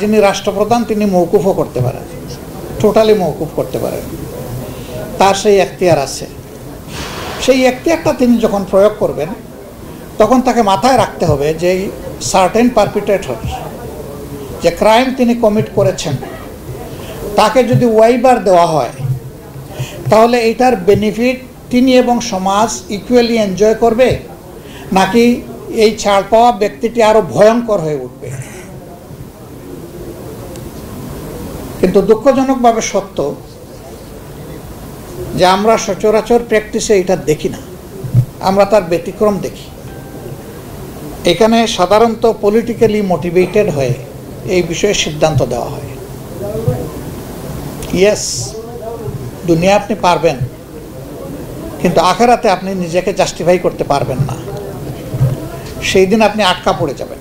যিনি রাষ্ট্রপ্রধান তিনি মওকুফও করতে পারেন, টোটালি মওকুফ করতে পারেন, তার সেই এখতিয়ার আছে। সেই এখতিয়ারটা তিনি যখন প্রয়োগ করবেন তখন তাকে মাথায় রাখতে হবে যে সার্টেন পারপিট্রেটর যে ক্রাইম তিনি কমিট করেছেন তাকে যদি ওয়াইবার দেওয়া হয় তাহলে এইটার বেনিফিট তিনি এবং সমাজ ইকুয়ালি এনজয় করবে, নাকি এই ছাড় পাওয়া ব্যক্তিটি আরও ভয়ঙ্কর হয়ে উঠবে। কিন্তু দুঃখজনকভাবে সত্য যে আমরা সচরাচর প্র্যাকটিসে এটা দেখি না, আমরা তার ব্যতিক্রম দেখি। এখানে সাধারণত পলিটিক্যালি মোটিভেটেড হয়ে এই বিষয়ে সিদ্ধান্ত দেওয়া হয়। ইয়েস, দুনিয়া আপনি পারবেন, কিন্তু আখেরাতে আপনি নিজেকে জাস্টিফাই করতে পারবেন না, সেই দিন আপনি আটকা পড়ে যাবেন।